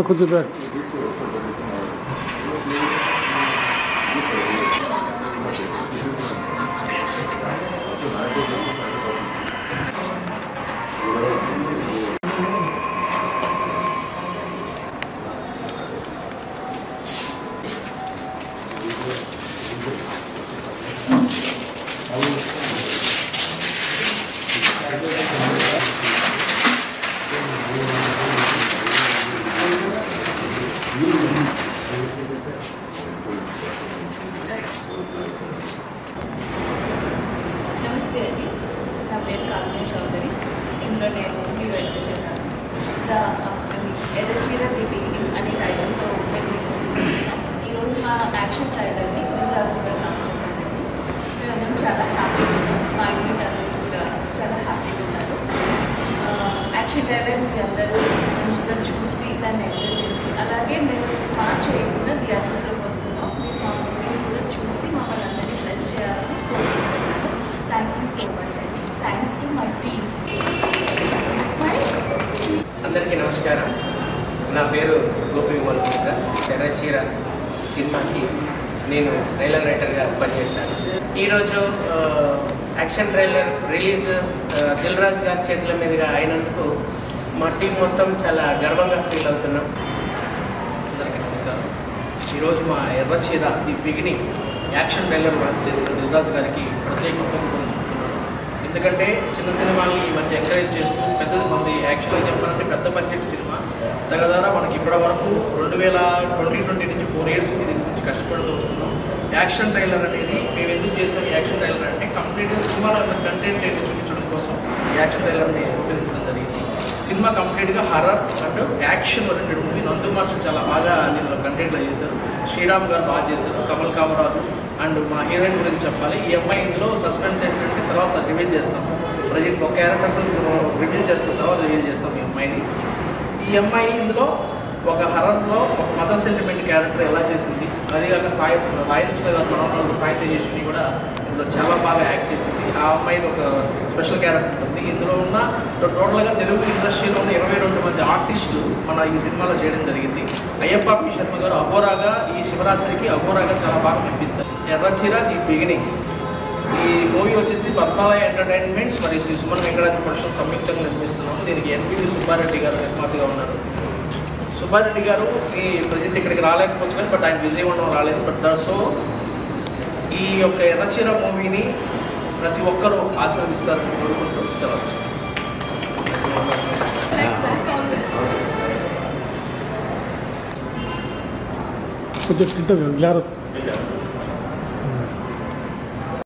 కొంచెం బ్యాక్ నమస్తే అండి, నా పేరు కావ్య చౌదరి. ఇందులో నేను హీరోయిన్గా చేశాను. ఎర్రచీర ది బిగినింగ్ అనే టైటిల్తో మేము చూస్తున్నాం. ఈరోజు మా యాక్షన్ ట్రైలర్ని రాజు గారు లాంచ్ చేశాను. మేమందరం చాలా హ్యాపీగా ఉన్నాం. మా యూనిట్ అందరూ కూడా చాలా హ్యాపీగా ఉన్నారు. యాక్షన్ ట్రైలర్ మీరు అందరూ మంచిగా చూసి దాన్ని ఎంజాయ్ చేసి, అలాగే మేము మార్చ్ చేయకుండా థియేటర్స్లోకి వస్తున్నాం. మీరు మా మూవీని కూడా చూసి మమ్మల్ని అందరినీ ప్లస్ చేయాలని కోరుకుంటున్నాను. థ్యాంక్ యూ సో మచ్ అండి. Thanks to my team. అందరికీ నమస్కారం. నా పేరు గోపి వల్పుత్ర. ఎర్రచీర సినిమాకి నేను ట్రైలర్ రైటర్గా పనిచేశాను. ఈరోజు action trailer release Dil Raju గారి చేతుల మీదుగా అయినందుకు మా టీం మొత్తం చాలా గర్వంగా ఫీల్ అవుతున్నాం. అందరికీ నమస్కారం. ఈరోజు మా Errachira the beginning action trailer launch చేసిన దిల్ రాజు గారికి ప్రత్యేకంగా చెప్తున్నాను. ఎందుకంటే చిన్న సినిమాల్ని ఈ మధ్య ఎంకరేజ్ చేస్తూ పెద్దది మంది యాక్చువల్గా చెప్పాలంటే పెద్ద బడ్జెట్ సినిమా దగ్గర మనకి ఇప్పటి వరకు 2020 నుంచి 4 years నుంచి దీని గురించి కష్టపడుతూ వస్తున్నాం. యాక్షన్ ట్రైలర్ అనేది మేము ఎందుకు చేసాం? ఈ యాక్షన్ ట్రైలర్ అంటే కంప్లీట్గా సినిమాలో ఉన్న కంటెంట్ ఏంటి చూపించడం కోసం ఈ యాక్షన్ ట్రైలర్ని ఉపయోగించడం జరిగింది. సినిమా కంప్లీట్గా horror and action oriented movie. నందు మాస్టర్ చాలా బాగా దీనిలో కంటెంట్లో చేశారు. శ్రీరామ్ గారు బాగా చేశారు. కమల్ కామరాజు అండ్ మా హీరోయిన్ గురించి చెప్పాలి. ఈ అమ్మాయి ఇందులో సస్పెన్స్ ఏంటంటే తర్వాత రివీల్ చేస్తాము. ప్రజెంట్ ఒక క్యారెక్టర్ రివీల్ చేస్తాం, తర్వాత రివీల్ చేస్తాం ఈ అమ్మాయిని. ఈ అమ్మాయి ఇందులో ఒక హర్రర్లో ఒక మదర్ సెంటిమెంట్ క్యారెక్టర్ ఎలా చేసింది, అదేగాక రాయల్ గారు మనోహర్ సాయి తేజస్విని కూడా ఇందులో చాలా బాగా యాక్ట్ చేసింది. ఆ అమ్మాయిది ఒక స్పెషల్ క్యారెక్టర్ ఉంటుంది. ఇందులో ఉన్న టోటల్గా తెలుగు ఇండస్ట్రీలో ఉన్న 22 మంది ఆర్టిస్టులు మన ఈ సినిమాలో చేయడం జరిగింది. అయ్యప్ప పి శర్మ గారు అఘోరాగా ఈ శివరాత్రికి అఘోరాగా చాలా బాగా మెప్పిస్తారు. ఎర్రచీర ది బిగినింగ్ ఈ మూవీ వచ్చేసి పద్మాలయ ఎంటర్టైన్మెంట్స్ మరియు శ్రీ సుమన్ వెంకటరాజ ప్రొడక్షన్ సంయుక్తంగా నిర్మిస్తున్నాము. దీనికి ఎన్పిటి సుబ్బారెడ్డి గారు నిర్మాతగా ఉన్నారు. సుబ్బారెడ్డి గారు ఈ ప్రజెంట్ ఇక్కడికి రాలేకపోవచ్చు కానీ బట్ ఆయన విజయ్ ఉండడం రాలేదు. బట్ సో ఈ యొక్క ఎర్రచీర మూవీని ప్రతి ఒక్కరూ ఆశీర్వదిస్తారని కోరుకుంటూ సెలవు. కొంచెం గ్లార్ వస్తుంది.